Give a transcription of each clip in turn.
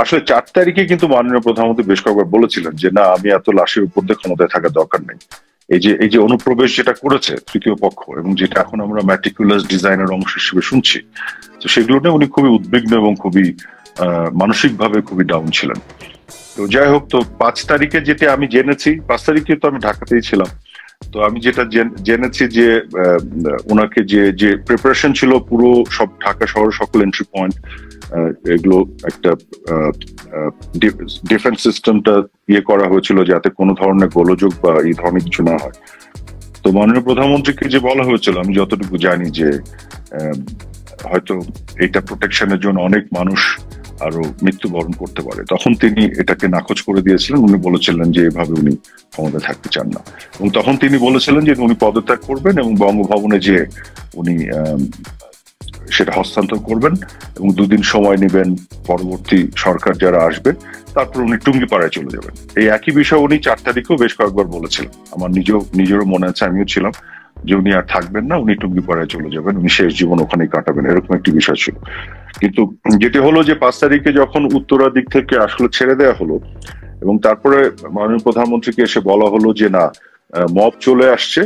আসলে 4 তারিখে কিন্তু মাননীয় প্রধানমন্ত্রী বেশ কয়েকবার বলেছিলেন যে না, আমি এত লাশের উপর দিয়ে ক্ষমতায় থাকার দরকার নেই। এই যে অনুপ্রবেশ যেটা করেছে তৃতীয় পক্ষ, এবং যেটা এখন আমরা ম্যাটিকুলাস ডিজাইনের অংশ হিসেবে শুনছি, তো সেগুলো নিয়ে উনি খুবই উদ্বিগ্ন এবং খুবই মানসিকভাবে খুবই ডাউন ছিলেন। তো যাই হোক, তো 5 তারিখে যেটা আমি জেনেছি, 5 তারিখে তো আমি ঢাকাতেই ছিলাম, তো আমি যেটা জেনেছি যে ওনাকে যে প্রিপারেশন ছিল পুরো সব ঢাকা শহরের সকল এন্ট্রি পয়েন্ট, এগুলো একটা ডিফেন্স সিস্টেমটা করা হয়েছিল যাতে কোনো ধরনের গোলযোগ বা এই ধরনের কিছু না হয়। তো মাননীয় প্রধানমন্ত্রীকে যে বলা হয়েছিল, আমি যতটুকু জানি যে হয়তো এটা প্রোটেকশনের জন্য অনেক মানুষ আরো মৃত্যুবরণ করতে পারে, তখন তিনি এটাকে নাকচ করে দিয়েছিলেন। উনি বলেছিলেন যে এভাবে উনি ক্ষমতায় থাকতে চান না, এবং তখন তিনি বলেছিলেন যে উনি পদত্যাগ করবেন এবং বঙ্গভবনে যে উনি সেটা হস্তান্তর করবেন এবং 2 দিন সময় নেবেন পরবর্তী সরকার যারা আসবে, তারপর উনি টুঙ্গিপাড়ায় চলে যাবেন। এই একই বিষয় উনি 4 তারিখেও বেশ কয়েকবার বলেছিলেন। আমার নিজেরও মনে আছে, আমিও ছিলাম, যে উনি আর থাকবেন না, উনি টুঙ্গিপাড়ায় চলে যাবেন, উনি শেষ জীবন ওখানেই কাটাবেন, এরকম একটি বিষয় ছিল। কিন্তু যেটি হলো যে 5 তারিখে যখন উত্তরা দিক থেকে আসলে ছেড়ে দেওয়া হলো এবং তারপরে মাননীয় প্রধানমন্ত্রীকে এসে বলা হলো যে না, মব চলে আসছে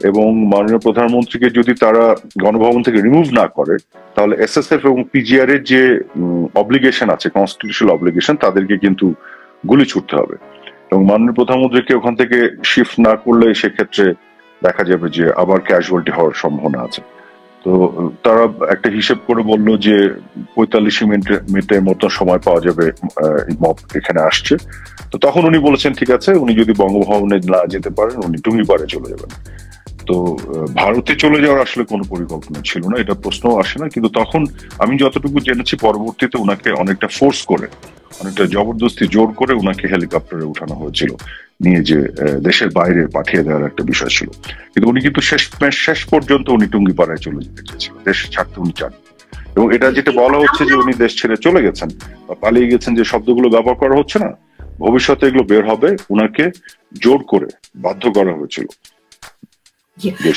এবং মাননীয় প্রধানমন্ত্রীকে যদি তারা গণভবন থেকে রিমুভ না করে, তাহলে এসএসএফ এবং পিজিআর এর যে অব্লিগেশন আছে, কনস্টিটিউশনাল অব্লিগেশন, তাদেরকে কিন্তু গুলি ছুটতে হবে, এবং মাননীয় প্রধানমন্ত্রীকে ওখান থেকে শিফট না করলে সেক্ষেত্রে দেখা যাবে যে আবার ক্যাজুয়ালিটি হওয়ার সম্ভাবনা আছে। তো তারা একটা হিসেব করে বললো যে 45 মিনিটের মতো সময় পাওয়া যাবে মব এখানে আসছে। তো তখন উনি বলেছেন ঠিক আছে, উনি যদি বঙ্গভবনে না যেতে পারেন উনি টুঙ্গিপাড়ে চলে যাবেন। তো ভারতে চলে যাওয়ার আসলে কোনো পরিকল্পনা ছিল না, এটা প্রশ্নও আসে না। কিন্তু তখন আমি যতটুকু জেনেছি পরবর্তীতে ওনাকে অনেকটা ফোর্স করে, অনেকটা জবরদস্তি জোর করে ওনাকে হেলিকপ্টারে উঠানো হয়েছিল, নিয়ে যে দেশের বাইরে পাঠিয়ে দেওয়ার একটা বিষয় ছিল। কিন্তু উনি কিন্তু শেষ পর্যন্ত উনি টুঙ্গিপাড়ায় চলে যেতে চেয়েছিলেন, দেশ ছাড়তে উনি চান। এবং এটা যেটা বলা হচ্ছে যে উনি দেশ ছেড়ে চলে গেছেন বা পালিয়ে গেছেন, যে শব্দগুলো ব্যবহার করা হচ্ছে না, ভবিষ্যতে এগুলো বের হবে, উনাকে জোর করে বাধ্য করা হয়েছিল।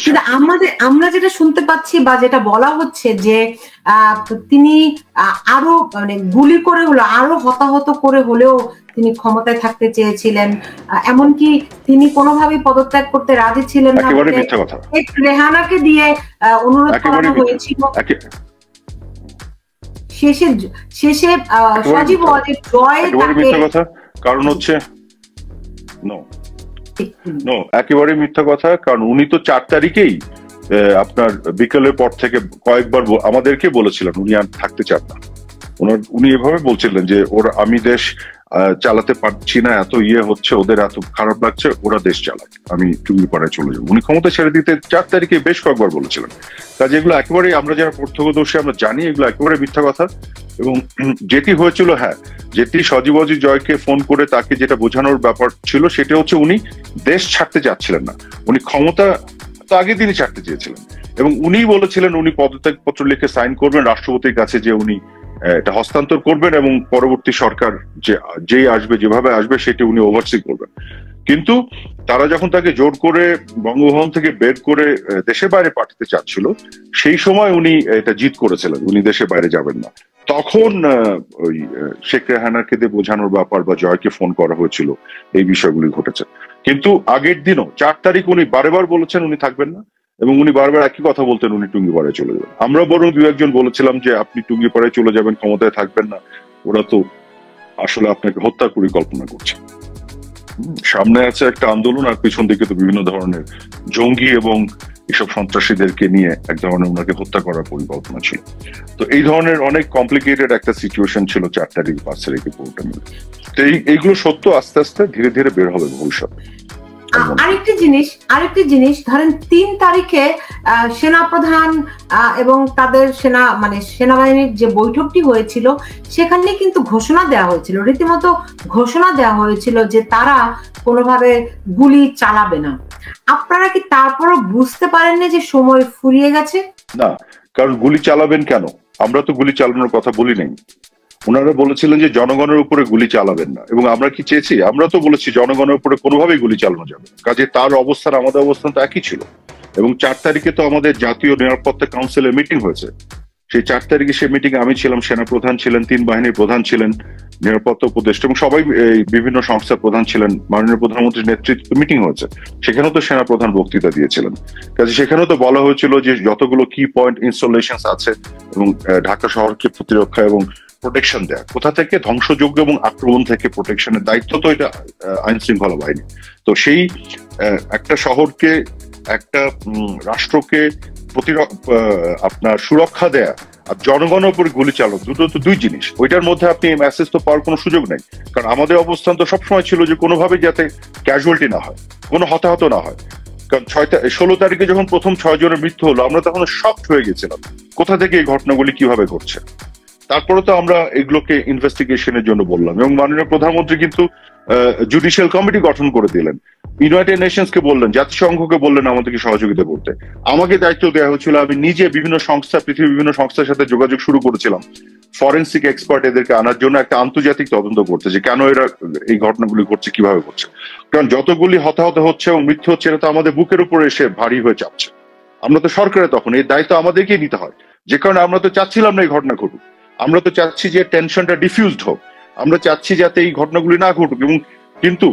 কিন্তু আমরা যেটা শুনতে পাচ্ছি বা যেটা বলা হচ্ছে যে তিনি আরো মানে গুলি করে হলো, আরো হতাহত করে হলেও তিনি ক্ষমতায় থাকতে চেয়েছিলেন, এমনকি তিনি কোনোভাবেই পদত্যাগ করতে রাজি ছিলেন না। একেবারে মিথ্যা কথা। রেহানাকে দিয়ে অনুরোধ করানো হয়েছিল। শেষে সজীব ওয়াজেদ জয় মিথ্যা কথা। কারণ হচ্ছে একেবারে মিথ্যা কথা। কারণ উনি তো 4 তারিখেই আপনার বিকেলের পর থেকে কয়েকবার আমাদেরকে বলেছিলেন উনি আর থাকতে চান না। উনি এভাবে বলছিলেন যে আমি দেশ চালাতে পারছি না, এত হচ্ছে, ওদের এত খারাপ লাগছে, ওরা দেশ চালাক, আমি টুঙ্গিপাড়ায় চলে যাবো। উনি ক্ষমতা ছেড়ে দিতে 4 তারিখে বেশ কয়েকবার বলেছিলেন। কাজে এগুলো একেবারেই, আমরা যারা প্রত্যক্ষদর্শী আমরা জানি এগুলো একেবারে মিথ্যা কথা। এবং যেটি হয়েছিল, যেটি সজীব ওয়াজেদ জয়কে ফোন করে তাকে যেটা বোঝানোর ব্যাপার ছিল, সেটা হচ্ছে উনি দেশ ছাড়তে যাচ্ছিলেন না, উনি ক্ষমতা তো আগে দিনই ছাড়তে চেয়েছিলেন। এবং উনি বলেছিলেন উনি পদত্যাগ পত্র লিখে সাইন করবেন রাষ্ট্রপতির কাছে, যে উনি এটা হস্তান্তর করবেন এবং পরবর্তী সরকার যেই আসবে, যেভাবে আসবে, সেটি উনি ওভারসি করবেন। কিন্তু তারা যখন তাকে জোর করে বঙ্গভবন থেকে বের করে দেশের বাইরে পাঠাতে চাচ্ছিল, সেই সময় উনি এটা জিদ করেছিলেন, উনি দেশের বাইরে যাবেন না। তখন ওই শেখ রেহানাকে দিয়ে বোঝানোর ব্যাপার বা জয়কে ফোন করা হয়েছিল, এই বিষয়গুলি ঘটেছে। কিন্তু আগের দিনও 4 তারিখ উনি বারবার বলেছেন উনি থাকবেন না, এবং উনি বারবার একই কথা বলতেন, উনি টুঙ্গিপাড়ায় চলে যাবেন। আমরা বরং 2-1 জন বলেছিলাম যে আপনি টুঙ্গিপাড়ায় চলে যাবেন, ক্ষমতায় থাকবেন না, ওরা তো আসলে আপনাকে হত্যার পরিকল্পনা করছে। সামনে আছে একটা আন্দোলন, আর পিছন দিকে তো বিভিন্ন ধরনের জঙ্গি এবং এসব সন্ত্রাসীদেরকে নিয়ে এক ধরনের ওনাকে হত্যা করার পরিকল্পনা ছিল। তো এই ধরনের অনেক কমপ্লিকেটেড একটা সিচুয়েশন ছিল 4 তারিখ 5 তারিখে পুরোটা মিলে। তো এইগুলো সত্য আস্তে আস্তে ধীরে ধীরে বের হবে ভবিষ্যতে। আরেকটি জিনিস ধরেন 3 তারিখে সেনাপ্রধান এবং তাদের সেনাবাহিনীর যে বৈঠকটি হয়েছিল, সেখানে কিন্তু ঘোষণা দেওয়া হয়েছিল, রীতিমতো ঘোষণা দেওয়া হয়েছিল যে তারা কোনোভাবে গুলি চালাবে না। আপনারা কি তারপরও বুঝতে পারেননি যে সময় ফুরিয়ে গেছে? না, কারণ গুলি চালাবেন কেন? আমরা তো গুলি চালানোর কথা বলি নাই। ওনারা বলেছিলেন যে জনগণের উপরে গুলি চালাবেন না, এবং আমরা কি চেয়েছি? আমরা তো বলেছি জনগণের উপরে কোনোভাবেই গুলি চালানো যাবে না। কাজে তার অবস্থান আমাদের অবস্থান তো একই ছিল। এবং 4 তারিখে তো আমাদের জাতীয় নিরাপত্তা কাউন্সিলের মিটিং হয়েছে, সেই 4 তারিখে সে মিটিং আমি ছিলাম, সেনাপ্রধান ছিলেন, 3 বাহিনীর প্রধান ছিলেন, নিরাপত্তা উপদেষ্টা এবং সবাই বিভিন্ন সংস্থার প্রধান ছিলেন। মাননীয় প্রধানমন্ত্রীর নেতৃত্বে মিটিং হয়েছে, সেখানেও তো সেনাপ্রধান বক্তৃতা দিয়েছিলেন। কাজে সেখানেও তো বলা হয়েছিল যে যতগুলো কি পয়েন্ট ইনস্টলেশন আছে এবং ঢাকা শহরকে প্রতিরক্ষা এবং প্রোটেকশন দেয়া, কোথা থেকে ধ্বংসযোগ্য এবং আক্রমণ থেকে প্রোটেকশনের দায়িত্ব তো এটা আইন শৃঙ্খলা বাহিনী। তো সেই একটা শহরকে, একটা রাষ্ট্রকে আপনার সুরক্ষা দেয়া আর জনগণের উপর গুলি চালক, দুটো তো দুই জিনিস। ওইটার মধ্যে আপনি মেসেজ তো পাওয়ার কোনো সুযোগ নেই, কারণ আমাদের অবস্থান তো সবসময় ছিল যে কোনোভাবে যাতে ক্যাজুয়ালিটি না হয়, কোনো হতাহত না হয়। কারণ 16 তারিখে যখন প্রথম 6 জনের মৃত্যু হলো, আমরা তখন শকড হয়ে গেছিলাম কোথা থেকে এই ঘটনাগুলি কিভাবে ঘটছে। তারপরে তো আমরা এগুলোকে ইনভেস্টিগেশনের জন্য বললাম, এবং মাননীয় প্রধানমন্ত্রী কিন্তু জুডিশিয়াল কমিটি গঠন করে দিলেন, ইউনাইটেড নেশনস কে বললেন, জাতিসংঘকে বললেন আমাদেরকে সহযোগিতা করতে। আমাকে দায়িত্ব দেওয়া হয়েছিল, আমি নিজে বিভিন্ন সংস্থা, পৃথিবীর বিভিন্ন সংস্থার সাথে যোগাযোগ শুরু করেছিলাম ফরেন্সিক এক্সপার্ট এদেরকে আনার জন্য, একটা আন্তর্জাতিক তদন্ত করতে যে কেন এরা এই ঘটনাগুলি ঘটছে, কিভাবে ঘটছে। কারণ যতগুলি হতাহত হচ্ছে এবং মৃত্যু হচ্ছে, এটা তো আমাদের বুকের উপরে এসে ভারী হয়ে চাপছে। আমরা তো সরকারে, তখন এই দায়িত্ব আমাদেরকেই নিতে হয়, যে কারণে আমরা তো চাচ্ছিলাম না এই ঘটনা ঘটুক। আমরা তো চাচ্ছি যে টেনশনটা ডিফিউজড হোক, আমরা চাচ্ছি যাতে এই ঘটনাগুলি না ঘটুক। এবং কিন্তু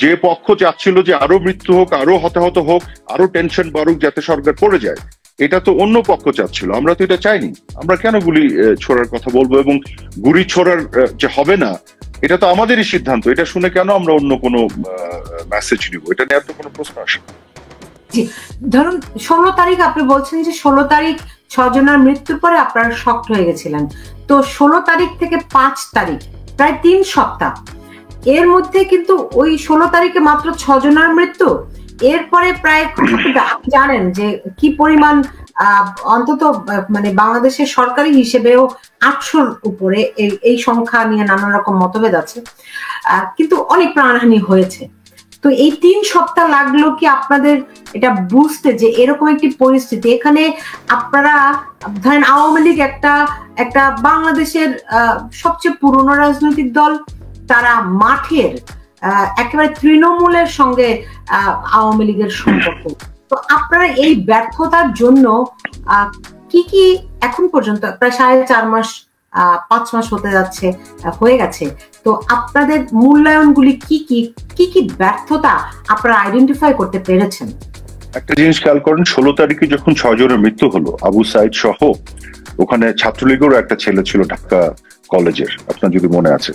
যে পক্ষ চাচ্ছিল যে আরো মৃত্যু হোক, আরো হতাহত হোক, আরো টেনশন বাড়ুক যাতে সরকার পড়ে যায়, এটা তো অন্য পক্ষ চাচ্ছিল, আমরা তো এটা চাইনি। আমরা কেন গুলি ছোড়ার কথা বলবো, এবং গুলি ছোড়ার যে হবে না এটা তো আমাদেরই সিদ্ধান্ত। এটা শুনে কেন আমরা অন্য কোনো মেসেজ নিব, এটা নিয়ে তো কোনো প্রশ্ন আসে না। জি, ধরুন 16 তারিখ আপনি বলছেন যে 16 তারিখ 6 জনের মৃত্যুর পরে আপনারা শকড হয়ে গেছিলেন। তো 16 তারিখ থেকে 5 তারিখ প্রায় 3 সপ্তাহ, এর মধ্যে কিন্তু ওই 16 তারিখে মাত্র 6 জনের মৃত্যু, এরপরে প্রায় জানেন যে কি পরিমাণ, অন্তত মানে বাংলাদেশের সরকারি হিসেবেও 800-র উপরে এই সংখ্যা নিয়ে নানা রকম মতভেদ আছে, কিন্তু অনেক প্রাণহানি হয়েছে। তো এই 3 সপ্তাহ লাগলো কি আপনাদের এটা বুঝতে যে এরকম একটি পরিস্থিতি, এখানে আপনারা ধরেন আওয়ামী লীগ একটা বাংলাদেশের সবচেয়ে পুরনো রাজনৈতিক দল, তারা মাঠের একেবারে তৃণমূলের সঙ্গে আওয়ামী লীগের সম্পর্ক। তো আপনারা এই ব্যর্থতার জন্য কি এখন পর্যন্ত প্রায় 4.5 মাস 5 মাস হয়ে গেছে, তো আপনাদের মূল্যায়নগুলি কি ব্যর্থতা আপনারা আইডেন্টিফাই করতে পেরেছেন? একটা জিনিস খেয়াল করেন, 16 তারিখে যখন 6 জনের মৃত্যু হলো, আবু সাইদ সহ, ওখানে ছাত্রলীগেরও একটা ছেলে ছিল ঢাকা কলেজের, আপনার যদি মনে আছে।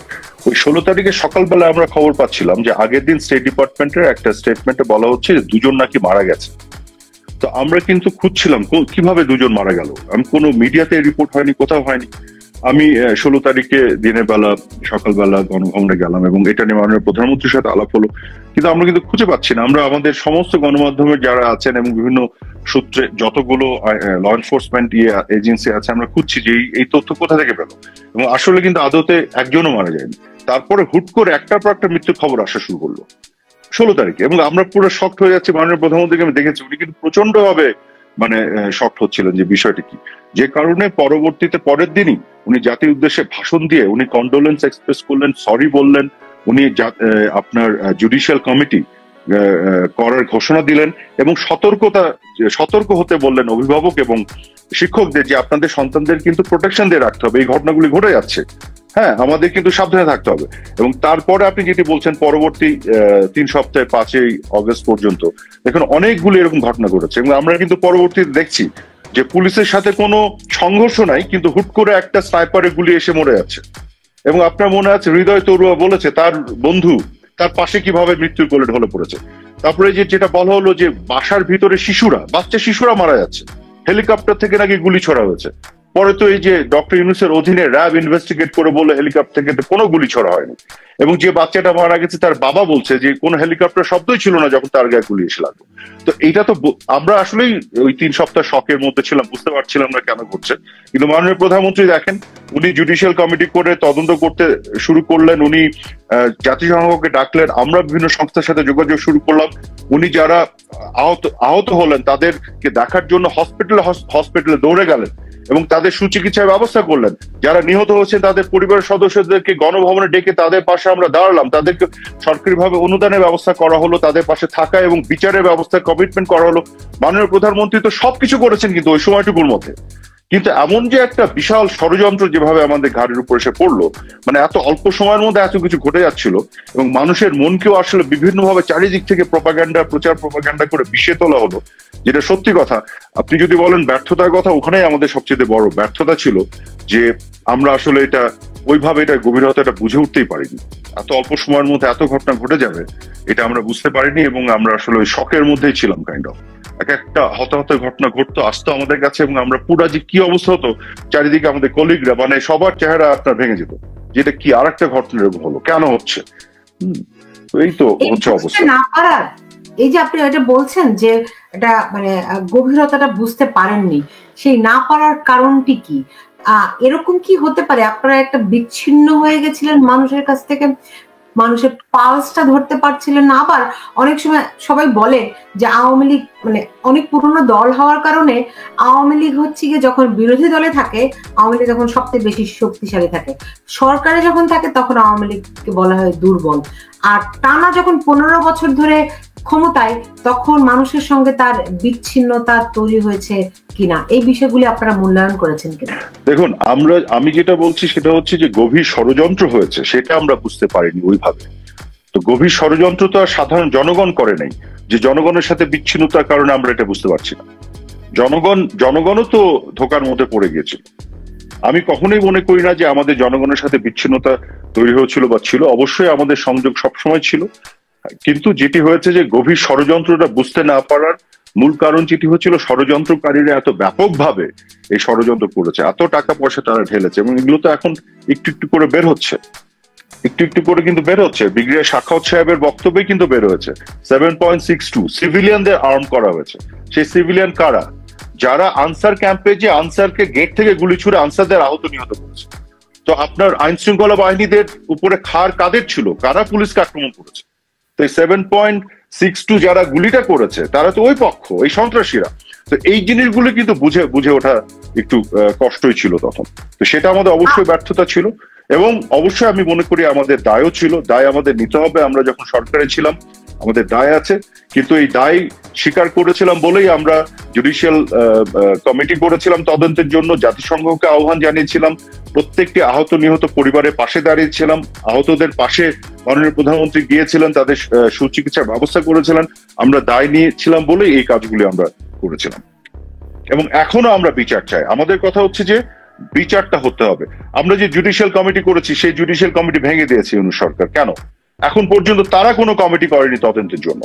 ওই 16 তারিখে সকালবেলা আমরা খবর পাচ্ছিলাম যে আগের দিন স্টেট ডিপার্টমেন্টের একটা স্টেটমেন্টে বলা হচ্ছে যে 2 জন নাকি মারা গেছে। তো আমরা কিন্তু খুঁজছিলাম কিভাবে 2 জন মারা গেল, আমি কোনো মিডিয়াতে রিপোর্ট হয়নি, কোথাও হয়নি। আমি 16 তারিখে দিনের বেলা সকালবেলা গণভবনে গেলাম এবং এটা নিয়ে মাননীয় প্রধানমন্ত্রীর সাথে আলাপ হলো, কিন্তু আমরা কিন্তু খুঁজে পাচ্ছি না। আমরা আমাদের সমস্ত গণমাধ্যমের যারা আছেন এবং বিভিন্ন সূত্রে যতগুলো ল এনফোর্সমেন্ট এজেন্সি আছে, আমরা খুঁজছি যে এই তথ্য কোথা থেকে পেল, এবং আসলে কিন্তু আদতে একজনও মারা যায়নি। তারপরে হুট করে একটার পর একটা মৃত্যুর খবর আসা শুরু করলো 16 তারিখে, এবং আমরা পুরো শকড হয়ে যাচ্ছি। মাননীয় প্রধানমন্ত্রীকে আমি দেখেছি, উনি কিন্তু প্রচন্ড ভাবে মানে শকড হচ্ছিলেন যে বিষয়টি কি, যে কারণে পরবর্তীতে পরের দিনই উনি জাতির উদ্দেশ্যে ভাষণ দিয়ে উনি কন্ডোলেন্স এক্সপ্রেস করলেন, সরি বললেন, উনি আপনার জুডিশিয়াল কমিটি করার ঘোষণা দিলেন এবং সতর্ক হতে বললেন অভিভাবক এবং শিক্ষকদের যে আপনাদের সন্তানদের কিন্তু প্রোটেকশন দিয়ে রাখতে হবে, এই ঘটনাগুলি ঘটে যাচ্ছে, হ্যাঁ আমাদের কিন্তু সাবধানে থাকতে হবে। এবং তারপরে আপনি যেটি বলছেন পরবর্তী 3 সপ্তাহে 5ই অগস্ট পর্যন্ত দেখুন অনেকগুলি এরকম ঘটনা ঘটেছে, এবং আমরা কিন্তু পরবর্তীতে দেখছি যে পুলিশের সাথে কোনো সংঘর্ষ নাই, কিন্তু হুট করে একটা স্নাইপারে গুলি এসে মরে যাচ্ছে। এবং আপনার মনে আছে হৃদয় তরুয়া বলেছে তার বন্ধু তার পাশে কিভাবে মৃত্যুর কোলে ঢলে পড়েছে। তারপরে যেটা বলা হলো যে বাসার ভিতরে বাচ্চা শিশুরা মারা যাচ্ছে, হেলিকপ্টার থেকে নাকি গুলি ছড়া হয়েছে। পরে তো এই যে ডক্টর ইউনূসের অধীনে র্যাব ইনভেস্টিগেট করে বলে হেলিকপ্টার থেকে কোনো গুলি ছড়া হয়নি, এবং যে বাচ্চাটা মারা গেছে তার বাবা বলছে যে কোনো হেলিকপ্টার শব্দই ছিল না যখন তার গায়ে গুলি এসে লাগলো। তো এইটা তো আমরা আসলেই ওই 3 সপ্তাহ শকের মধ্যে ছিলাম, বুঝতে পারছিলাম না কেন ঘটছে। কিন্তু মাননীয় প্রধানমন্ত্রী দেখেন উনি জুডিশিয়াল কমিটি করে তদন্ত করতে শুরু করলেন, উনি জাতিসংঘকে ডাকলেন, আমরা বিভিন্ন সংস্থার সাথে যোগাযোগ শুরু করলাম, উনি যারা আহত হলেন তাদেরকে দেখার জন্য হসপিটালে দৌড়ে গেলেন এবং তাদের সুচিকিৎসার ব্যবস্থা করলেন। যারা নিহত হয়েছেন তাদের পরিবারের সদস্যদেরকে গণভবনে ডেকে তাদের পাশে আমরা দাঁড়ালাম, তাদেরকে সরকারিভাবে অনুদানের ব্যবস্থা করা হলো, তাদের পাশে থাকা এবং বিচারের ব্যবস্থা কমিটমেন্ট করা হলো। মাননীয় প্রধানমন্ত্রী তো সবকিছু করেছেন কিন্তু ওই সময়টুকুর মধ্যে, কিন্তু এমন যে একটা বিশাল ষড়যন্ত্র যেভাবে আমাদের ঘাড়ের উপর এসে পড়লো, মানে এত অল্প সময়ের মধ্যে এত কিছু ঘটে যাচ্ছিল এবং মানুষের মনকেও আসলে বিভিন্নভাবে চারিদিক থেকে প্রচার প্রপাগান্ডা করে বিষে তোলা হলো, যেটা সত্যি কথা। আপনি যদি বলেন ব্যর্থতার কথা, ওখানেই আমাদের সবচেয়ে বড় ব্যর্থতা ছিল যে আমরা আসলে এটা ওইভাবে এটা গভীরতাটা বুঝে উঠতেই পারিনি। এত অল্প সময়ের মধ্যে এত ঘটনা ঘটে যাবে এটা আমরা বুঝতে পারিনি এবং আমরা আসলে ওই শকের মধ্যেই ছিলাম কাইন্ড অফ। এক একটা হতাহত ঘটনা ঘটতো, আসতো আমাদের কাছে এবং আমরা পুরা যে কি অবস্থা হতো, চারিদিকে আমাদের কলিগরা মানে সবার চেহারা আপনার ভেঙে যেত, যেটা কি আর একটা ঘটনা হলো, কেন হচ্ছে। এই তো হচ্ছে অবস্থা। না পারার, এই যে আপনি এটা বলছেন যে এটা মানে গভীরতাটা বুঝতে পারেননি, সেই না পারার কারণটি কি? এরকম কি হতে পারে আপনারা একটা বিচ্ছিন্ন হয়ে গেছিলেন মানুষের কাছ থেকে, মানুষের পালসটা ধরতে পারছিলেন না? আবার অনেক সময় সবাই বলে যে আওয়ামী লীগ মানে অনেক পুরনো দল হওয়ার কারণে আওয়ামী লীগ হচ্ছে গিয়ে যখন বিরোধী দলে থাকে, আওয়ামী লীগ যখন সবচেয়ে বেশি শক্তিশালী থাকে, সরকারে যখন থাকে তখন আওয়ামী লীগকে বলা হয় দুর্বল। আর টানা যখন 15 বছর ধরে ক্ষমতায়, তখন মানুষের সঙ্গে তার বিচ্ছিন্নতা তৈরি হয়েছে কিনা, এই বিষয়গুলি আপনারা মূল্যায়ন করেছেন কিনা? দেখুন, আমি যেটা বলছি সেটা হচ্ছে যে গভীর ষড়যন্ত্র হয়েছে, সেটা আমরা বুঝতে পারিনি ওইভাবে। তো গভীর ষড়যন্ত্র তো আর সাধারণ জনগণ করে নাই, যে জনগণের সাথে বিচ্ছিন্নতার কারণে আমরা এটা বুঝতে পারছি না। জনগণও তো ধোকার মধ্যে পড়ে গিয়েছিল। আমি কখনোই মনে করি না যে আমাদের জনগণের সাথে বিচ্ছিন্নতা তৈরি হয়েছিল বা ছিল, অবশ্যই আমাদের সংযোগ সবসময় ছিল। কিন্তু যেটি হয়েছে যে গভীর ষড়যন্ত্রটা বুঝতে না পারার মূল কারণ যেটি হচ্ছিল, ষড়যন্ত্রকারীরা এত ব্যাপকভাবে এই ষড়যন্ত্র করেছে, এত টাকা পয়সা তারা ঢেলেছে এবং এগুলো তো এখন একটু একটু করে বের হচ্ছে, একটু একটু করে কিন্তু বের হচ্ছে। ব্রিগেডিয়ার সাখাওয়াত সাহেবের বক্তব্যে কিন্তু বের হয়েছে 7.62 সিভিলিয়ানদের আর্ম করা হয়েছে। সেই সিভিলিয়ান কারা? যারা আনসার ক্যাম্পে যে আনসারকে গেট থেকে গুলি ছুড়ে আনসারদের আহত নিহত করেছে। তো আপনার আইন শৃঙ্খলা বাহিনীদের উপরে খার কাদের ছিল? কারা পুলিশকে আক্রমণ করেছে? তো 7.62 যারা গুলিটা করেছে তারা তো ওই পক্ষ, এই সন্ত্রাসীরা। তো এই জিনিসগুলো কিন্তু বুঝে ওঠা একটু কষ্টই ছিল তখন। তো সেটা আমাদের অবশ্যই ব্যর্থতা ছিল এবং অবশ্যই আমি মনে করি আমাদের দায়ও ছিল, দায় আমাদের নিতে হবে। আমরা যখন সরকারে ছিলাম আমাদের দায় আছে, কিন্তু এই দায় স্বীকার করেছিলাম বলেই আমরা জুডিশিয়াল কমিটি করেছিলাম তদন্তের জন্য, জাতিসংঘকে আহ্বান জানিয়েছিলাম, প্রত্যেকটি আহত নিহত পরিবারের পাশে দাঁড়িয়েছিলাম, আহতদের পাশে মাননীয় প্রধানমন্ত্রী গিয়েছিলেন, তাদের সুচিকিৎসার ব্যবস্থা করেছিলেন। আমরা দায় নিয়েছিলাম বলেই এই কাজগুলি আমরা করেছিলাম এবং এখনো আমরা বিচার চাই। আমাদের কথা হচ্ছে যে বিচারটা হতে হবে। আমরা যে জুডিশিয়াল কমিটি করেছি সেই জুডিশিয়াল কমিটি ভেঙে দিয়েছে ইউনূস সরকার। কেন? এখন পর্যন্ত তারা কোনো কমিটি করেনি তদন্তের জন্য।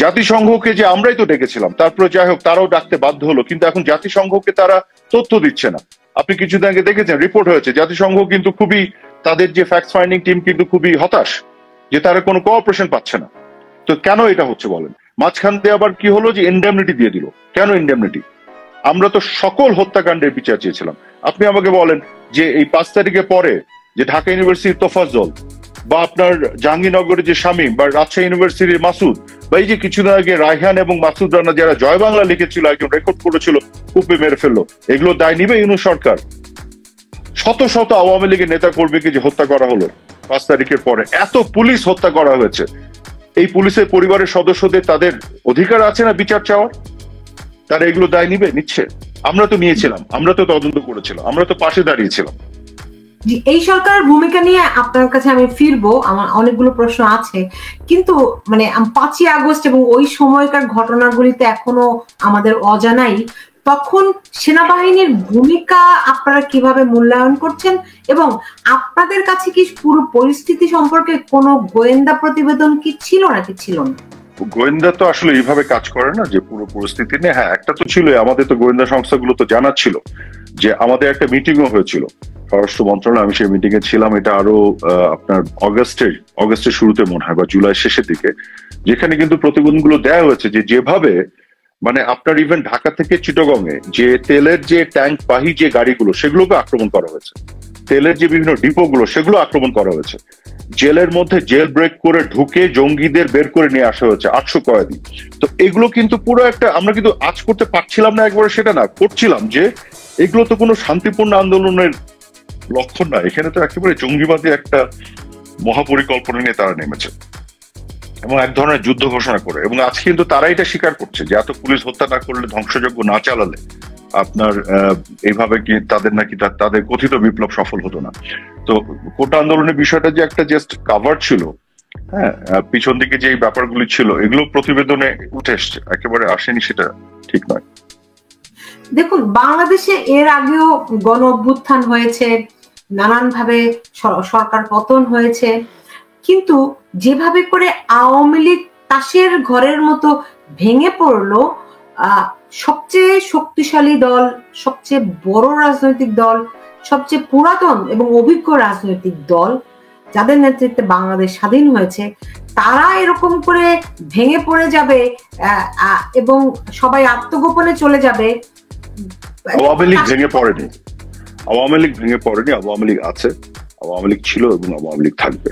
জাতিসংঘকে যে আমরাই তো ডেকেছিলাম, তারপরে যাই হোক তারাও ডাকতে বাধ্য হলো, কিন্তু এখন জাতিসংঘকে তারা তথ্য দিচ্ছে না। আপনি কিছুদিন আগে দেখেছেন রিপোর্ট হয়েছে, জাতিসংঘ কিন্তু খুবই, তাদের যে ফ্যাক্ট ফাইন্ডিং টিম কিন্তু খুবই হতাশ যে তারা কোনো কোঅপারেশন পাচ্ছে না। তো কেন এটা হচ্ছে বলেন? মাঝখান দিয়ে আবার কি হলো যে ইনডেমনিটি দিয়ে দিল। কেন ইনডেমনিটি? আমরা তো সকল হত্যাকাণ্ডের বিচার চেয়েছিলাম। আপনি আমাকে বলেন যে এই 5 তারিখের পরে যে ঢাকা ইউনিভার্সিটির তোফাজ্জল বা আপনার জাহাঙ্গীরনগরের যে শামীম বা রাজশাহী ইউনিভার্সিটির মাসুদ বা এই যে কিছুদিন আগে রায়হান এবং মাসুদ রানা যারা জয় বাংলা লিখেছিল, একজন রেকর্ড করেছিল, কুপে মেরে ফেললো, এগুলো দায় নিবে ইউনূস সরকার? শত শত আওয়ামী লীগের নেতা কর্মীকে যে হত্যা করা হলো 5 তারিখের পরে, এত পুলিশ হত্যা করা হয়েছে, এই পুলিশের পরিবারের সদস্যদের তাদের অধিকার আছে না বিচার চাওয়ার? তারা এগুলো দায় নিচ্ছে? আমরা তো নিয়েছিলাম, আমরা তো তদন্ত করেছিলাম, আমরা তো পাশে দাঁড়িয়েছিলাম। এই সরকারের ভূমিকা নিয়ে আপনার কাছে আমি ফিরবো, আমার অনেকগুলো প্রশ্ন আছে, কিন্তু মানে 5ই আগস্ট এবং ওই সময়কার ঘটনাগুলিতে এখনো আমাদের অজানাই। তখন সেনাবাহিনীর ভূমিকা আপনারা কিভাবে মূল্যায়ন করছেন এবং আপনাদের কাছে কি পুরো পরিস্থিতি সম্পর্কে কোনো গোয়েন্দা প্রতিবেদন কি ছিল নাকি ছিল না? গোয়েন্দা তো আসলে এইভাবে কাজ করে না যে পুরো পরিস্থিতি নিয়ে। হ্যাঁ, একটা তো ছিল, আমাদের তো গোয়েন্দা সংস্থাগুলো তো জানাচ্ছিল যে আমাদের একটা মিটিংও হয়েছিল স্বরাষ্ট্র মন্ত্রণালয়, আমি সেই মিটিং এ ছিলাম। এটা আরো আপনার অগস্টের শুরুতে মনে হয় বা জুলাই শেষের দিকে, যেখানে কিন্তু প্রতিবেদনগুলো দেওয়া হয়েছে যে যেভাবে মানে আপনার ইভেন ঢাকা থেকে চিটাগং এ যে তেলের যে ট্যাঙ্ক বাহী যে গাড়িগুলো সেগুলোকে আক্রমণ করা হয়েছে, তেলের যে বিভিন্ন ডিপোগুলো সেগুলো আক্রমণ করা হয়েছে, জেলের মধ্যে জেল ব্রেক করে ঢুকে জঙ্গিদের বের করে নিয়ে আসা হয়েছে 800 কয়েদি। তো এগুলো কিন্তু পুরো একটা, আমরা কিন্তু আজ করতে পারছিলাম না একবারে সেটা না, করছিলাম যে এগুলো তো কোনো শান্তিপূর্ণ আন্দোলনের লক্ষণ না, এখানে তো একেবারে জঙ্গিবাদী একটা মহাপরিকল্পনা নিয়ে তারা নেমেছে এবং এক ধরনের যুদ্ধ ঘোষণা করে। এবং আজকে কিন্তু তারা এটা স্বীকার করছে যে এত পুলিশ হত্যা না করলে, ধ্বংসযজ্ঞ না চালালে আপনার এইভাবে কি তাদের নাকি তাদের কথিত বিপ্লব সফল হতো না। তো কোটা আন্দোলনের বিষয়টা যে একটা জাস্ট কাভার ছিল, হ্যাঁ, পিছন দিকে যে ব্যাপারগুলি ছিল এগুলো প্রতিবেদনে উঠে এসছে, একেবারে আসেনি সেটা ঠিক নয়। দেখুন, বাংলাদেশে এর আগেও গণ অভ্যুত্থান হয়েছে, নানানভাবে সরকার পতন হয়েছে, কিন্তু যেভাবে করে আওয়ামী লীগ তাসের ঘরের মতো ভেঙে পড়লো, সবচেয়ে শক্তিশালী দল, সবচেয়ে বড় রাজনৈতিক দল, সবচেয়ে পুরাতন এবং অভিজ্ঞ রাজনৈতিক দল, যাদের নেতৃত্বে বাংলাদেশ স্বাধীন হয়েছে, তারা এরকম করে ভেঙে পড়ে যাবে এবং সবাই আত্মগোপনে চলে যাবে। আওয়ামী লীগ ভেঙে পড়েনি, আওয়ামী লীগ ভেঙে পড়েনি, আওয়ামী লীগ আছে, আওয়ামী লীগ ছিল এবং আওয়ামী লীগ থাকবে।